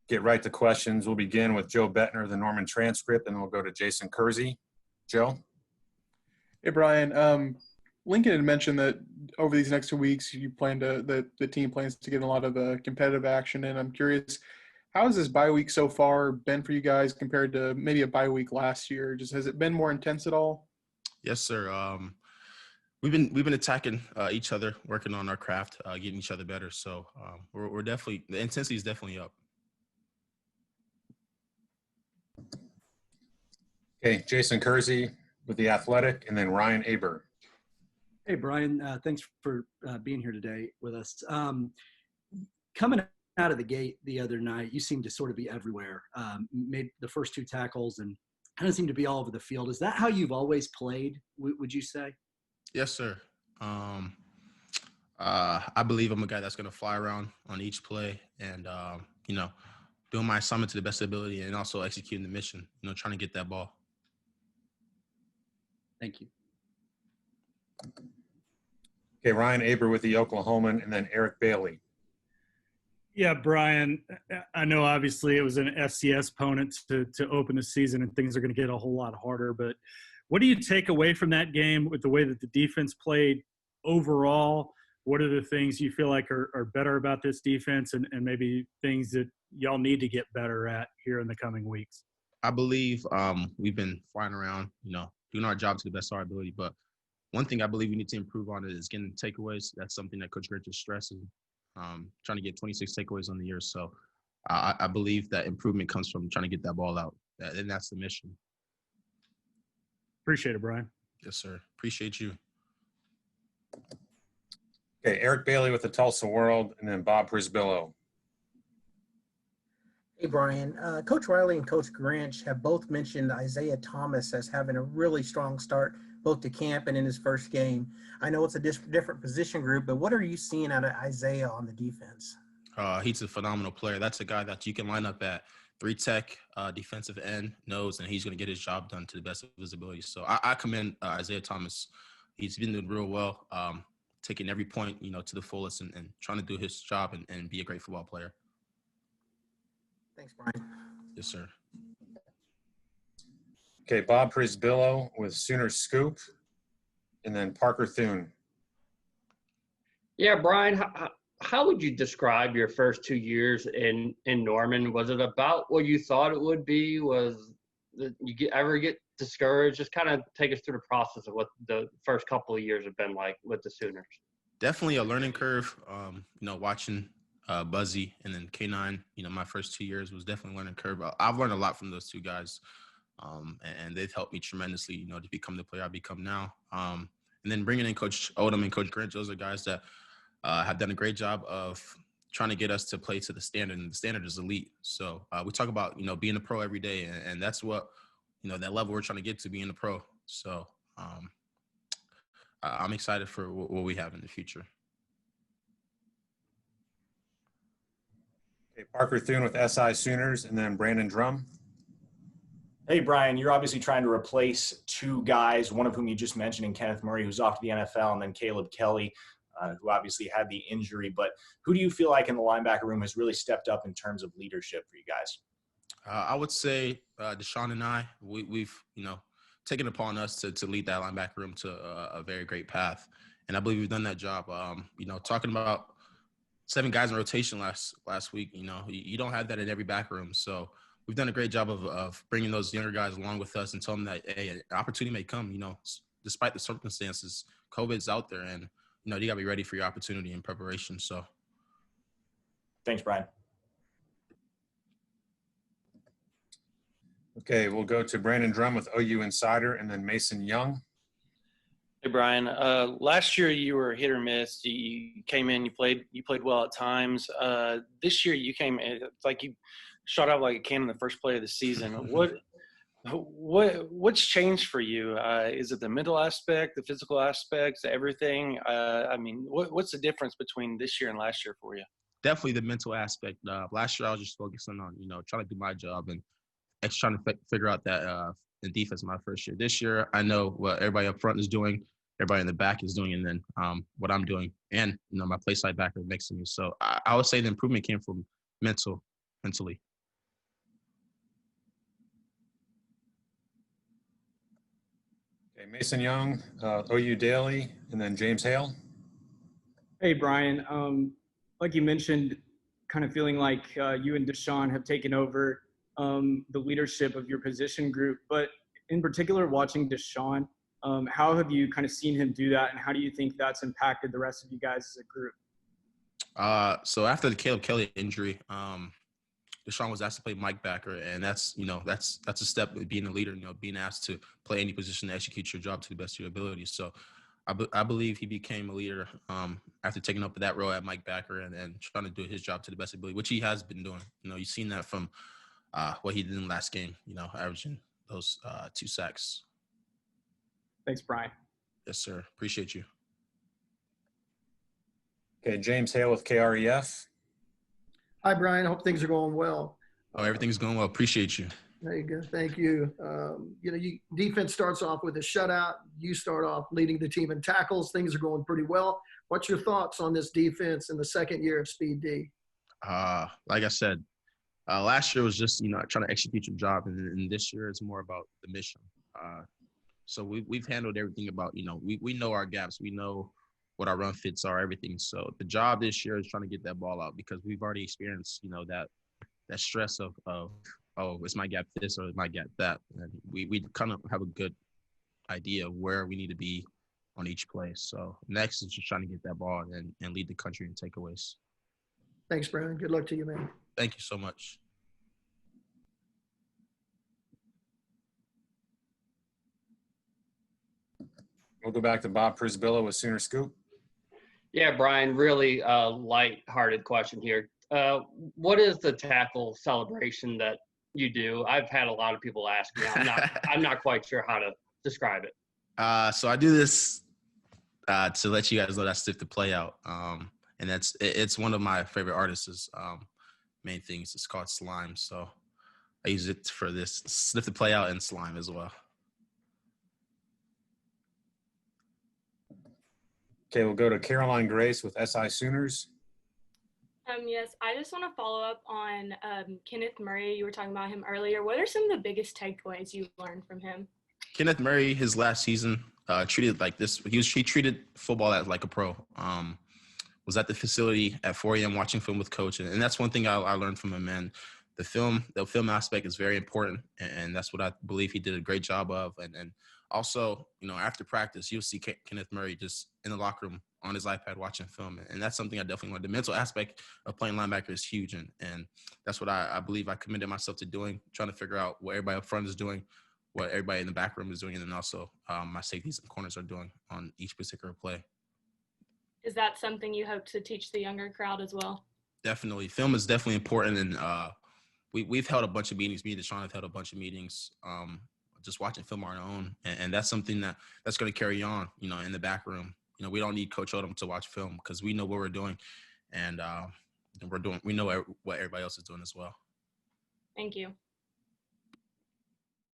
get right to questions. We'll begin with Joe Bettner, the Norman transcript, and we'll go to Jason Kersey. Joe? Hey, Brian. Lincoln had mentioned that over these next 2 weeks, you plan to the team plans to get a lot of competitive action in. I'm curious, how has this bye week so far been for you guys compared to maybe a bye week last year? Just has it been more intense at all? Yes, sir. We've been attacking each other, working on our craft, getting each other better. So we're definitely, the intensity is definitely up. Okay, Jason Kersey with The Athletic, and then Ryan Aber. Hey, Brian. Thanks for being here today with us. Coming out of the gate the other night, you seemed to sort of be everywhere. Made the first 2 tackles and kind of seemed to be all over the field. Is that how you've always played, would you say? Yes, sir. I believe I'm a guy that's going to fly around on each play and, doing my assignment to the best ability and also executing the mission, trying to get that ball. Thank you. Okay, Ryan Aber with the Oklahoman, and then Eric Bailey. Yeah, Brian, I know obviously it was an FCS opponent to open the season and things are going to get a whole lot harder, but what do you take away from that game with the way that the defense played overall? What are the things you feel like are better about this defense and maybe things that y'all need to get better at here in the coming weeks? I believe we've been flying around, doing our job to the best of our ability, but one thing I believe we need to improve on is getting takeaways. That's something that Coach Grinch is stressing. Trying to get 26 takeaways on the year. So I believe that improvement comes from trying to get that ball out. And that's the mission. Appreciate it, Brian. Yes, sir. Appreciate you. Okay, Eric Bailey with the Tulsa World, and then Bob Prisbillo. Hey, Brian. Coach Riley and Coach Grinch have both mentioned Isaiah Thomas as having a really strong start both to camp and in his first game. I know it's a different position group, but what are you seeing out of Isaiah on the defense? He's a phenomenal player. That's a guy that you can line up at 3-tech, defensive end, nose, and he's going to get his job done to the best of his ability. So I commend Isaiah Thomas. He's been doing real well, taking every point, to the fullest and trying to do his job and be a great football player. Thanks, Brian. Yes, sir. Okay, Bob Prisbillo with Sooner Scoop, and then Parker Thune. Yeah, Brian, how would you describe your first 2 years in Norman? Was it about what you thought it would be? Ever get discouraged? Just kind of take us through the process of what the first couple of years have been like with the Sooners. Definitely a learning curve. Watching Buzzy and then K9, my first 2 years was definitely a learning curve. I've learned a lot from those 2 guys. And they've helped me tremendously, to become the player I become now. And then bringing in Coach Odom and Coach Grinch, those are guys that have done a great job of trying to get us to play to the standard, and the standard is elite. So we talk about, being a pro every day, and that's what, that level we're trying to get to, being a pro. So I'm excited for what we have in the future. Okay, Parker Thune with SI Sooners, and then Brandon Drum. Hey, Brian, you're obviously trying to replace 2 guys, one of whom you just mentioned in Kenneth Murray, who's off to the NFL, and then Caleb Kelly, who obviously had the injury. But who do you feel like in the linebacker room has really stepped up in terms of leadership for you guys? I would say Deshaun and I, we've, taken upon us to lead that linebacker room to a very great path. And I believe we've done that job. Talking about 7 guys in rotation last week, you don't have that in every back room. So we've done a great job of bringing those younger guys along with us and telling them that, hey, an opportunity may come, despite the circumstances. COVID's out there, and, you got to be ready for your opportunity and preparation. So thanks, Brian. Okay, we'll go to Brandon Drum with OU Insider, and then Mason Young. Hey, Brian. Last year you were hit or miss. You came in, you played well at times. This year you came in, it's like you shot out like a cannon the first play of the season. What's changed for you? Is it the mental aspect, the physical aspects, everything? What's the difference between this year and last year for you? Definitely the mental aspect. Last year I was just focusing on, trying to do my job and trying to figure out that the defense my first year. This year I know what everybody up front is doing, everybody in the back is doing, and then what I'm doing, and my play side backer next to me. So I would say the improvement came from mentally. Okay, Mason Young, OU Daily, and then James Hale. Hey, Brian. Like you mentioned, kind of feeling like you and Deshaun have taken over the leadership of your position group. But in particular, watching Deshaun, how have you kind of seen him do that, and how do you think that's impacted the rest of you guys as a group? So after the Caleb Kelly injury, Deshaun was asked to play Mike backer, and that's a step of being a leader. Being asked to play any position to execute your job to the best of your ability. So I believe he became a leader after taking up that role at Mike backer and trying to do his job to the best ability, which he has been doing. You've seen that from what he did in the last game. Averaging those 2 sacks. Thanks, Brian. Yes, sir. Appreciate you. Okay, James Hale with KREF. Hi, Brian. I hope things are going well. Oh, everything's going well. Appreciate you. There you go. Thank you. Defense starts off with a shutout. You start off leading the team in tackles. Things are going pretty well. What's your thoughts on this defense in the second year of Speed D? Like I said, last year was just trying to execute your job, and this year it's more about the mission. So we've handled everything about we know our gaps. We know what our run fits are, everything. So the job this year is trying to get that ball out because we've already experienced, that stress of oh, it's my gap this or it's my gap that. And we kind of have a good idea of where we need to be on each play. So next is just trying to get that ball and lead the country in takeaways. Thanks, Brian. Good luck to you, man. Thank you so much. We'll go back to Bob Prisbilla with Sooner Scoop. Yeah, Brian, really light-hearted question here. What is the tackle celebration that you do? I've had a lot of people ask me. I'm not quite sure how to describe it. So I do this to let you guys know that Sept the play out. And it's one of my favorite artists' main things. It's called Slime. So I use it for this sniff the play out and Slime as well. Okay, we'll go to Caroline Grace with SI Sooners. Yes, I just want to follow up on Kenneth Murray. You were talking about him earlier. What are some of the biggest takeaways you learned from him? Kenneth Murray, his last season, treated like this. He treated football as like a pro. Was at the facility at 4 a.m. watching film with coach, and that's one thing I learned from him. And the film aspect is very important, and that's what I believe he did a great job of. And also, after practice, you'll see Kenneth Murray just in the locker room on his iPad watching film. And that's something I definitely want. The mental aspect of playing linebacker is huge. And that's what I believe I committed myself to doing, trying to figure out what everybody up front is doing, what everybody in the back room is doing, and then also my safeties and corners are doing on each particular play. Is that something you hope to teach the younger crowd as well? Definitely. Film is definitely important. And we've held a bunch of meetings. Me and Deshaun have held a bunch of meetings just watching film on our own. And that's something that's going to carry on, in the back room. We don't need Coach Odom to watch film because we know what we're doing. And we know what everybody else is doing as well. Thank you.